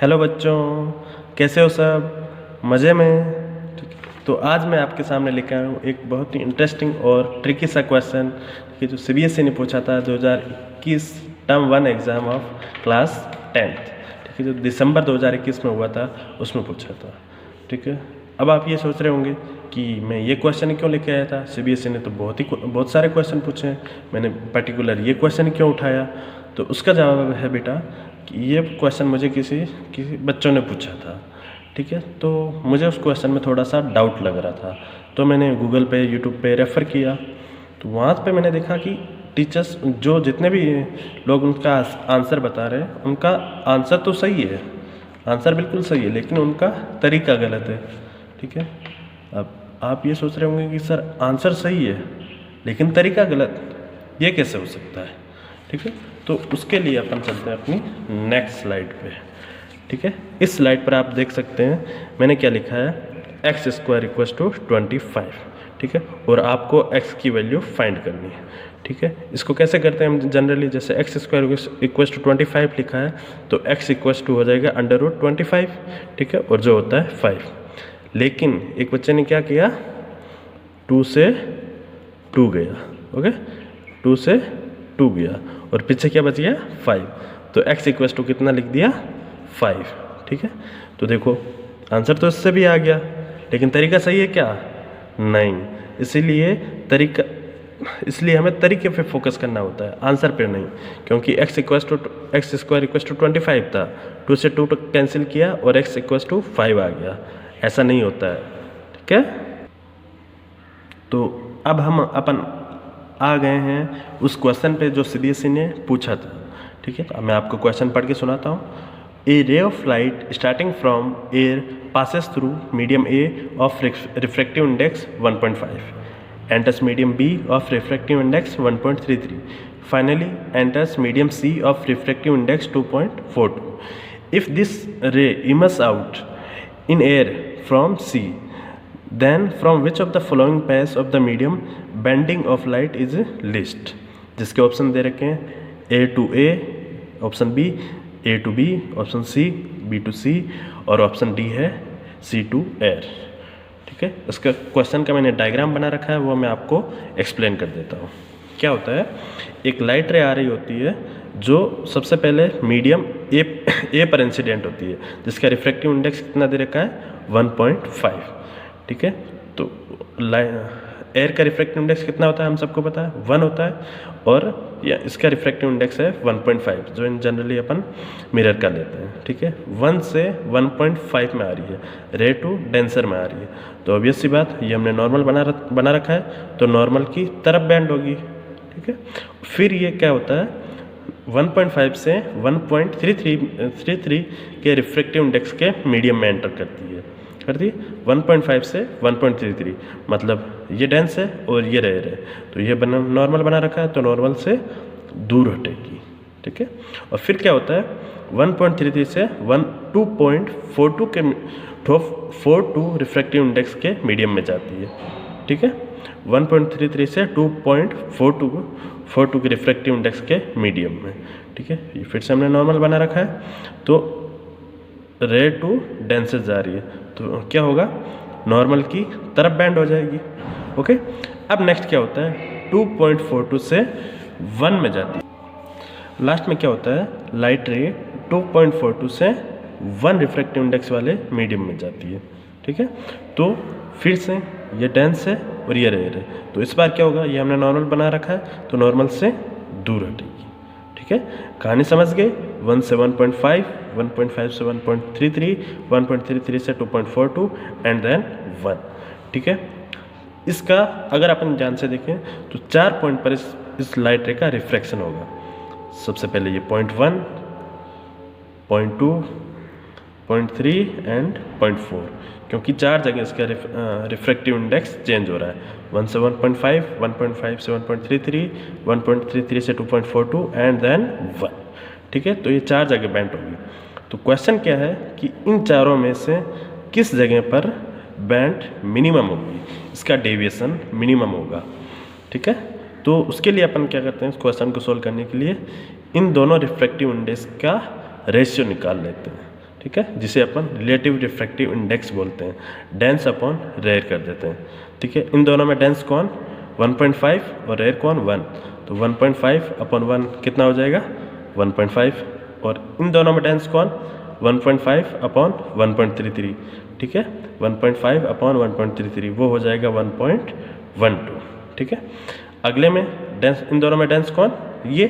Hello बच्चों, कैसे हो सब? मज़े में? ठीक है। तो आज मैं आपके सामने लेकर आया हूँ एक बहुत ही इंटरेस्टिंग और ट्रिकी सा क्वेश्चन कि जो सीबीएसई ने पूछा था 2021 term 1 exam of class 10th। ठीक है, जो दिसंबर 2021 में हुआ था उसमें पूछा था। ठीक है, अब आप ये सोच रहे होंगे कि मैं ये क्वेश्चन क्यों लेके आया था। सीबीएसई ने तो बहुत सारे क्वेश्चन पूछे हैं, मैंने पर्टिकुलर ये क्वेश्चन क्यों उठाया? तो उसका जवाब है बेटा कि ये क्वेश्चन मुझे किसी बच्चों ने पूछा था। ठीक है, तो मुझे उस क्वेश्चन में थोड़ा सा डाउट लग रहा था, तो मैंने गूगल पे यूट्यूब पे रेफ़र किया। तो वहाँ पे मैंने देखा कि टीचर्स जो जितने भी लोग उनका आंसर बता रहे हैं, उनका आंसर तो सही है, आंसर बिल्कुल सही है, लेकिन उनका तरीका गलत है। ठीक है, अब आप ये सोच रहे होंगे कि सर आंसर सही है लेकिन तरीका गलत, ये कैसे हो सकता है? ठीक है, तो उसके लिए अपन चलते हैं अपनी नेक्स्ट स्लाइड पे। ठीक है, इस स्लाइड पर आप देख सकते हैं मैंने क्या लिखा है, एक्स स्क्वायर इक्वल टू 25। ठीक है, और आपको x की वैल्यू फाइंड करनी है। ठीक है, इसको कैसे करते हैं हम जनरली, जैसे एक्स स्क्वायर इक्वल टू 25 लिखा है तो x इक्वल टू हो जाएगा √25। ठीक है, और जो होता है 5। लेकिन एक बच्चे ने क्या किया, 2 से 2 गया। ओके, 2 से 2 गया और पीछे क्या बच गया, 5। तो x इक्वल टू कितना लिख दिया, 5। ठीक है, तो देखो आंसर तो इससे भी आ गया, लेकिन तरीका सही है क्या? नहीं। इसलिए हमें तरीके पे फोकस करना होता है, आंसर पे नहीं। क्योंकि x स्क्वायर इक्वल टू 25 था, 2 से 2 कैंसिल किया और x इक्वल टू 5 आ गया। ऐसा नहीं होता है। ठीक है, तो अब हम अपन आ गए हैं उस क्वेश्चन पे जो सीबीएसई ने पूछा था। ठीक है, तो मैं आपको क्वेश्चन पढ़ के सुनाता हूँ। A ray of light starting from air passes through medium A of refractive index 1.5, enters medium B of refractive index 1.33, finally enters medium C of refractive index 2.42. If this ray emerges out in air from C, then from which of the following pairs of the medium bending of light is least? जिसके option दे रखे हैं A to A, option B A to B, option C B to C और option D है C to air. ठीक है, इसका question का मैंने डायग्राम बना रखा है, वो मैं आपको एक्सप्लेन कर देता हूँ। क्या होता है, एक लाइट रे आ रही होती है जो सबसे पहले मीडियम ए पर इंसिडेंट होती है, जिसका रिफ्रैक्टिव इंडेक्स कितना दे रखा है, 1.5। ठीक है, तो एयर का रिफ्रैक्टिव इंडेक्स कितना होता है हम सबको पता है, 1 होता है, और इसका रिफ्रैक्टिव इंडेक्स है 1.5, जो इन जनरली अपन मिरर का लेते हैं। ठीक है, 1 से 1.5 में आ रही है, रे टू डेंसर में आ रही है, तो ऑब्वियस सी बात ये हमने नॉर्मल बना रखा है, तो नॉर्मल की तरफ बैंड होगी। ठीक है, फिर ये क्या होता है, 1.5 से 1.33 के रिफ्रैक्टिव इंडेक्स के मीडियम में एंटर करती है 1.5 से 1.33, मतलब ये डेंस है और ये रेयर है, तो ये नॉर्मल बना रखा है, तो नॉर्मल से दूर हटेगी। ठीक है, और फिर क्या होता है, 1.33 से 2.42 के 42 रिफ्रैक्टिव इंडेक्स के मीडियम में जाती है। ठीक है, 1.33 से 2.42 के रिफ्रैक्टिव इंडेक्स के मीडियम में। ठीक है, ये फिर से हमने नॉर्मल बना रखा है, तो रे टू डेंसेस जा रही है, तो क्या होगा, नॉर्मल की तरफ बैंड हो जाएगी। ओके, अब नेक्स्ट क्या होता है, 2.42 से 1 में जाती है। लास्ट में क्या होता है, लाइट रे 2.42 से 1 रिफ्रैक्टिव इंडेक्स वाले मीडियम में जाती है। ठीक है, तो फिर से ये डेंस है और ये रेयर है, तो इस बार क्या होगा, ये हमने नॉर्मल बना रखा है, तो नॉर्मल से दूर हटेगी। ठीक है, कहानी समझ गए, 1 से 1.5, 1.5 से 1.33, 1.33 से 2.42 एंड देन 1। ठीक है, इसका अगर अपन ध्यान से देखें तो 4 पॉइंट पर इस लाइट रे का रिफ्रैक्शन होगा। सबसे पहले ये 0.1, 0.2, 0.3 एंड 0.4, क्योंकि 4 जगह इसका रिफ्रैक्टिव इंडेक्स चेंज हो रहा है, 1 से 1.5, 1.5 से 1.33, 1.33 से 2.42 एंड देन 1। ठीक है, तो ये 4 जगह बैंड होगी। तो क्वेश्चन क्या है कि इन चारों में से किस जगह पर बैंड मिनिमम होगी, इसका डेविएशन मिनिमम होगा। ठीक है, तो उसके लिए अपन क्या करते हैं, इस क्वेश्चन को सोल्व करने के लिए इन दोनों रिफ्रैक्टिव इंडेक्स का रेशियो निकाल लेते हैं। ठीक है, जिसे अपन रिलेटिव रिफ्रैक्टिव इंडेक्स बोलते हैं, डेंस अपॉन रेयर कर देते हैं। ठीक है, इन दोनों में डेंस कौन 1.5 और रेयर कौन 1, तो 1.5 अपॉन 1 कितना हो जाएगा 1.5, और इन दोनों में डेंस कौन 1.5 अपॉन 1.33, ठीक है 1.5 अपॉन 1.33 वो हो जाएगा 1.12। ठीक है, अगले में डेंस, इन दोनों में डेंस कौन ये,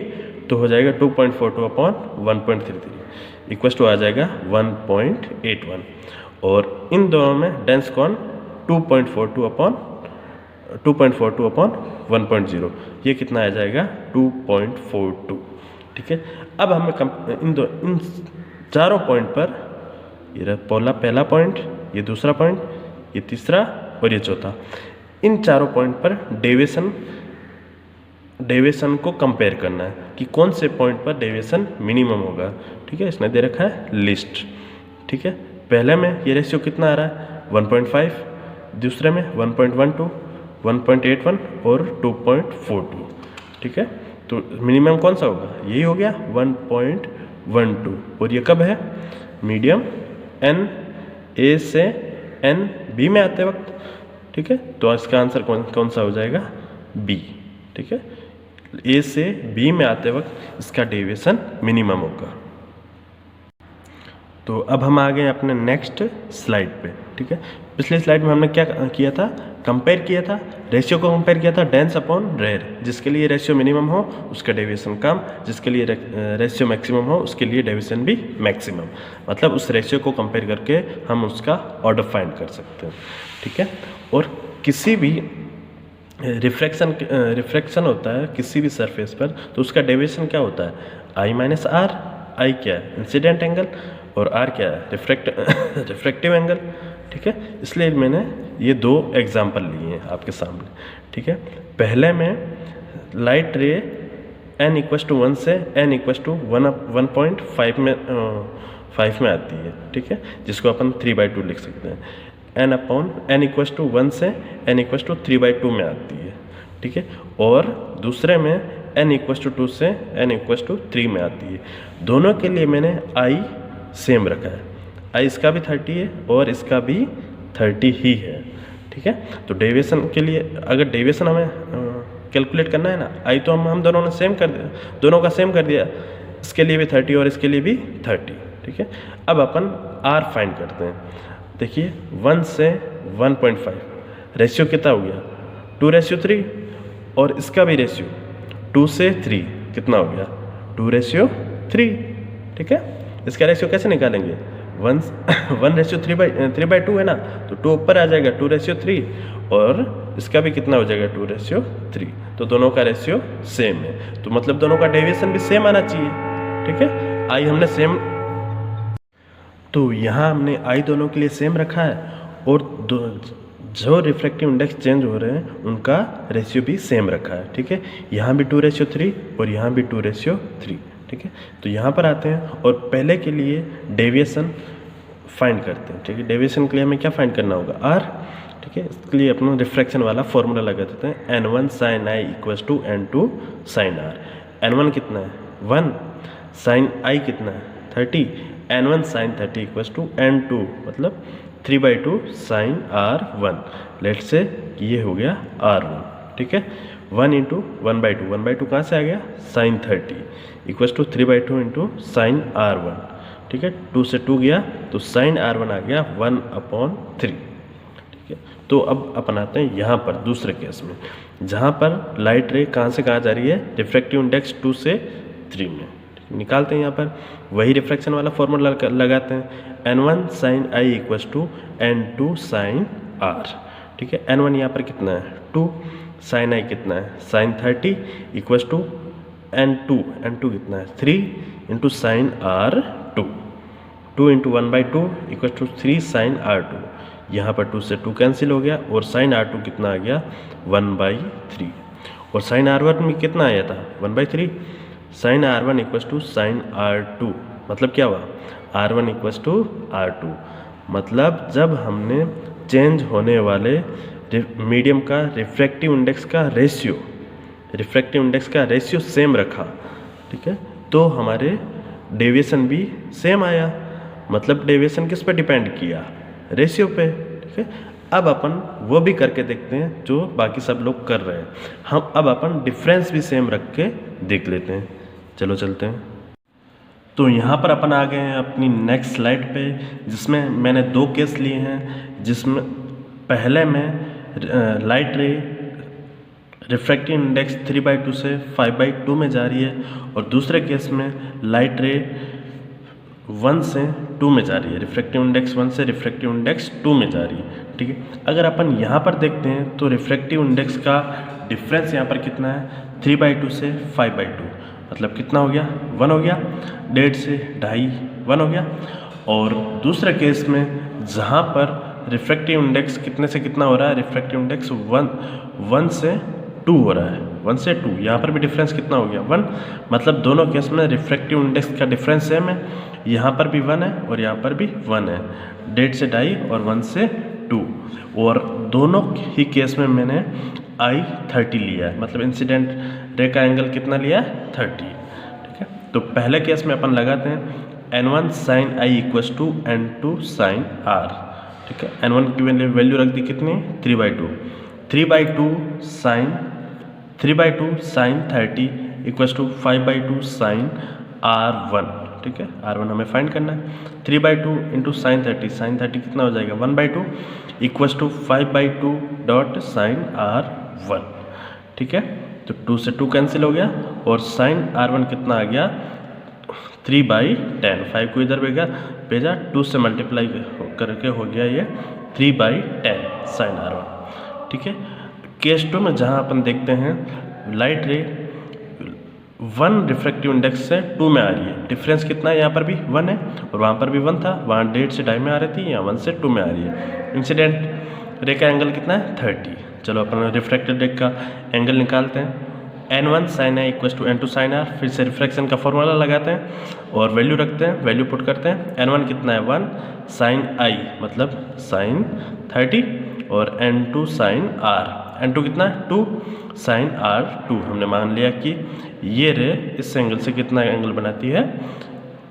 तो हो जाएगा 2.42 अपॉन 1.33 इक्वस टू आ जाएगा 1.81, और इन दोनों में डेंस कौन 2.42 अपॉन 1.0, ये कितना आ जाएगा 2.42। ठीक है, अब हमें इन चारों पॉइंट पर, ये पहला पॉइंट, ये दूसरा पॉइंट, ये तीसरा और ये चौथा, इन चारों पॉइंट पर डेविएशन को कंपेयर करना है कि कौन से पॉइंट पर डेविएशन मिनिमम होगा। ठीक है, इसने दे रखा है लिस्ट। ठीक है, पहले में ये रेशियो कितना आ रहा है 1.5, दूसरे में 1.12, 1.81 और 2.42। ठीक है, तो मिनिमम कौन सा होगा, यही हो गया 1.12, और ये कब है मीडियम एन ए से एन बी में आते वक्त। ठीक है, तो इसका आंसर कौन सा हो जाएगा बी। ठीक है, ए से बी में आते वक्त इसका डेविएशन मिनिमम होगा। तो अब हम आ गए अपने नेक्स्ट स्लाइड पे। ठीक है, पिछले स्लाइड में हमने क्या किया था, कंपेयर किया था, रेशियो को कंपेयर किया था डेंस अपॉन रेयर, जिसके लिए रेशियो मिनिमम हो उसका डेविएशन कम, जिसके लिए रेशियो मैक्सिमम हो उसके लिए डेविएशन भी मैक्सिमम, मतलब उस रेशियो को कंपेयर करके हम उसका ऑर्डर फाइंड कर सकते हैं। ठीक है, और किसी भी रिफ्रैक्शन होता है किसी भी सरफेस पर, तो उसका डेविएशन क्या होता है आई माइनस आर। आई क्या है इंसिडेंट एंगल और आर क्या है रिफ्रैक्टिव एंगल। ठीक है, इसलिए मैंने ये दो एग्जाम्पल लिए हैं आपके सामने। ठीक है, पहले में लाइट रे n = 1 से n = 1.5 में 5 में आती है। ठीक है, जिसको अपन 3/2 लिख सकते हैं। n = 1 से n = 3/2 में आती है। ठीक है, और दूसरे में n = 2 से n = 3 में आती है। दोनों के लिए मैंने i सेम रखा है, i इसका भी 30 है और इसका भी 30 ही है। ठीक है, तो डेविएशन के लिए अगर डेविएशन हमें कैलकुलेट करना है ना, i तो हम दोनों ने सेम कर दिया, दोनों का सेम कर दिया, इसके लिए भी 30 और इसके लिए भी 30। ठीक है, अब अपन r फाइंड करते हैं। देखिए 1 से 1.5 रेशियो कितना हो गया 2:3, और इसका भी रेशियो 2 से 3 कितना हो गया 2:3। ठीक है, इसका रेशियो कैसे निकालेंगे 1:3/2 है ना, तो 2 ऊपर आ जाएगा 2:3, और इसका भी कितना हो जाएगा 2:3, तो दोनों का रेशियो सेम है, तो मतलब दोनों का डेविएशन भी सेम आना चाहिए। ठीक है, आई हमने सेम, तो यहाँ हमने आई दोनों के लिए सेम रखा है, और जो रिफ्रैक्टिव इंडेक्स चेंज हो रहे हैं उनका रेशियो भी सेम रखा है। ठीक है, यहाँ भी 2:3 और यहाँ भी 2:3। ठीक है, तो यहाँ पर आते हैं और पहले के लिए डेविएशन फाइंड करते हैं। ठीक है, डेविएशन के लिए हमें क्या फाइंड करना होगा r। ठीक है, इसके लिए अपना रिफ्रैक्शन वाला फॉर्मूला लगा देते हैं, n1 sin i = n2 sin r। n1 कितना है 1, sin i कितना है 30, n1 sin 30 = n2 मतलब 3/2 sin r1। लेट से ये हो गया r1। ठीक है, 1 × 1/2, 1/2 कहाँ से आ गया sin 30 = 3/2 × sin r1। ठीक है, 2 से 2 गया तो sin r1 आ गया 1/3। ठीक है, तो अब अपन आते हैं यहाँ पर दूसरे केस में, जहाँ पर लाइट रे कहाँ से कहाँ जा रही है रिफ्रैक्टिव इंडेक्स 2 से 3 में। निकालते हैं यहाँ पर वही रिफ्रैक्शन वाला फॉर्मूला लगाते हैं, n1 sin i = n2 sin r। ठीक है, n1 यहाँ पर कितना है 2, sin i कितना है sin 30 = n2 कितना है 3 × sin r2, 2 × 1/2 = 3 sin r2। यहाँ पर 2 से 2 कैंसिल हो गया, और sin r2 कितना आ गया 1/3, और sin r1 में कितना आया था 1/3। sin r1 = sin r2 मतलब क्या हुआ r1 = r2, मतलब जब हमने चेंज होने वाले मीडियम का रिफ्रैक्टिव इंडेक्स का रेशियो सेम रखा। ठीक है, तो हमारे डेविएशन भी सेम आया, मतलब डेविएशन किस पे डिपेंड किया, रेशियो पे। ठीक है, अब अपन वो भी करके देखते हैं जो बाकी सब लोग कर रहे हैं। हम अब अपन डिफरेंस भी सेम रख के देख लेते हैं। चलो चलते हैं। तो यहाँ पर अपन आ गए हैं अपनी नेक्स्ट स्लाइड पे, जिसमें मैंने 2 केस लिए हैं, जिसमें पहले में लाइट रे रिफ्रैक्टिव इंडेक्स 3/2 से 5/2 में जा रही है, और दूसरे केस में लाइट रे 1 से 2 में जा रही है, रिफ्रैक्टिव इंडेक्स 1 से रिफ्रैक्टिव इंडेक्स 2 में जा रही है। ठीक है, अगर अपन यहाँ पर देखते हैं तो रिफ्रैक्टिव इंडेक्स का डिफरेंस यहाँ पर कितना है, 3/2 से 5/2, मतलब कितना हो गया, 1 हो गया, 1.5 से 2.5 1 हो गया। और दूसरे केस में जहाँ पर रिफ्रैक्टिव इंडेक्स कितने से कितना हो रहा है, रिफ्रैक्टिव इंडेक्स 1 से 2 हो रहा है, 1 से 2, यहाँ पर भी डिफरेंस कितना हो गया, 1, मतलब दोनों केस में रिफ्रैक्टिव इंडेक्स का डिफरेंस सेम है, यहाँ पर भी 1 है और यहाँ पर भी 1 है, 1.5 से 2.5 और 1 से 2, और दोनों ही केस में मैंने I30 लिया है, मतलब इंसिडेंट रे का एंगल कितना लिया है, 30। ठीक है, तो पहले केस में अपन लगाते हैं N1 sin I = N2 sin R। ठीक है, N1 की वैल्यू रख दी कितनी, 3/2, 3/2 sin 30 = 5/2 sin R1। ठीक है, R1 हमें फाइंड करना है, 3/2 × sin 30 कितना हो जाएगा, 1/2 = 5/2 डॉट sin R1। ठीक है, तो 2 से 2 कैंसिल हो गया, और sin R1 कितना आ गया, 3/10, 5 को इधर भेजा, 2 से मल्टीप्लाई करके हो गया ये 3/10 sin R1। ठीक है, केस 2 में जहाँ अपन देखते हैं लाइट रे 1 रिफ्रैक्टिव इंडेक्स से 2 में आ रही है, डिफरेंस कितना है, यहाँ पर भी 1 है और वहाँ पर भी 1 था, वहाँ 1.5 से 2.5 में आ रही थी, यहाँ 1 से 2 में आ रही है। इंसिडेंट रे का एंगल कितना है, 30। चलो अपन रिफ्रैक्टेड रे का एंगल निकालते हैं, N1 sin I = N2 sin R, फिर से रिफ्रैक्शन का फॉर्मूला लगाते हैं और वैल्यू रखते हैं, वैल्यू पुट करते हैं। N1 कितना है, 1 sin I मतलब sin 30, और N2 sin R, N2 कितना है, 2 sin R2। हमने मान लिया कि ये रे इस एंगल से कितना एंगल बनाती है,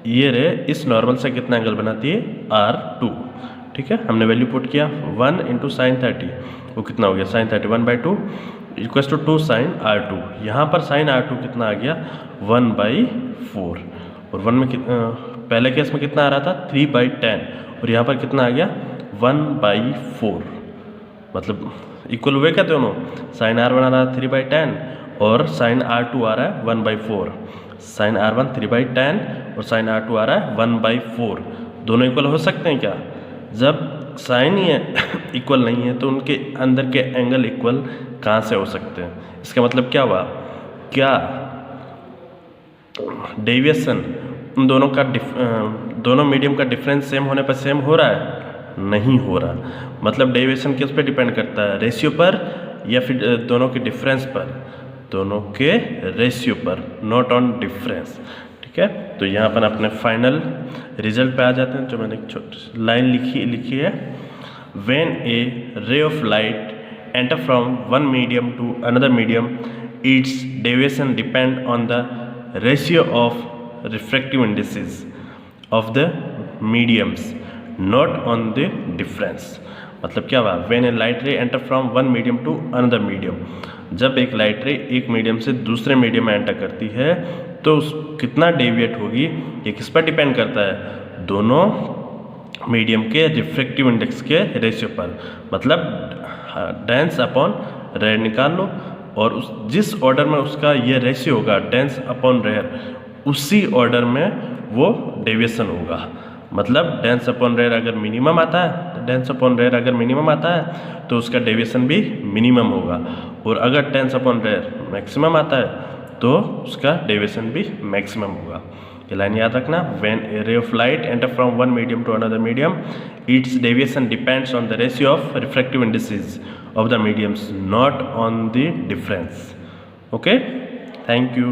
ये रे इस नॉर्मल से कितना एंगल बनाती है, R2। ठीक है, हमने वैल्यू पुट किया, 1 × sin 30, वो कितना हो गया, sin 30 1/2 = 2 sin R2। यहाँ पर sin R2 कितना आ गया, 1/4, और 1 में पहले केस में कितना आ रहा था, 3/10, और यहाँ पर कितना आ गया, 1/4, मतलब इक्वल हुए क्या दोनों, sin R1 आ रहा है 3/10 और sin R2 आ रहा है 1/4, sin R1 3/10 और sin R2 आ रहा है 1/4, दोनों इक्वल हो सकते हैं क्या, जब साइन ही इक्वल नहीं है तो उनके अंदर के एंगल इक्वल कहाँ से हो सकते हैं। इसका मतलब क्या हुआ, क्या डेविएशन उन दोनों का दोनों मीडियम का डिफरेंस सेम होने पर सेम हो रहा है, नहीं हो रहा। मतलब डेविएशन किस पे डिपेंड करता है, रेशियो पर या फिर दोनों के डिफरेंस पर, दोनों के रेशियो पर, नॉट ऑन डिफरेंस। ठीक है, तो यहाँ पर अपने फाइनल रिजल्ट पे आ जाते हैं, जो मैंने एक छोटी लाइन लिखी है, when a ray of light enter from one medium to another medium, its deviation depend on the ratio of refractive indices of the mediums, not on the difference. मतलब क्या हुआ, when a light ray enter from one medium to another medium, जब एक light रे एक medium से दूसरे medium में एंटर करती है तो कितना डेविएट होगी, ये किस पर डिपेंड करता है, दोनों मीडियम के रिफ्रैक्टिव इंडेक्स के रेशियो पर। मतलब डेंस अपॉन रेयर निकाल लो, और जिस ऑर्डर में उसका ये रेशियो होगा डेंस अपॉन रेयर, उसी ऑर्डर में वो डेविएशन होगा। मतलब डेंस अपॉन रेयर अगर मिनिमम आता है, डेंस अपॉन रेयर अगर मिनिमम आता है तो उसका डेविएशन भी मिनिमम होगा, और अगर डेंस अपॉन रेयर मैक्सिमम आता है तो उसका डेविएशन भी मैक्सिमम होगा। ये लाइन याद रखना, when a ray of light enter from one medium to another medium, its deviation depends on the ratio of refractive indices of the mediums, not on the difference. Okay, thank you.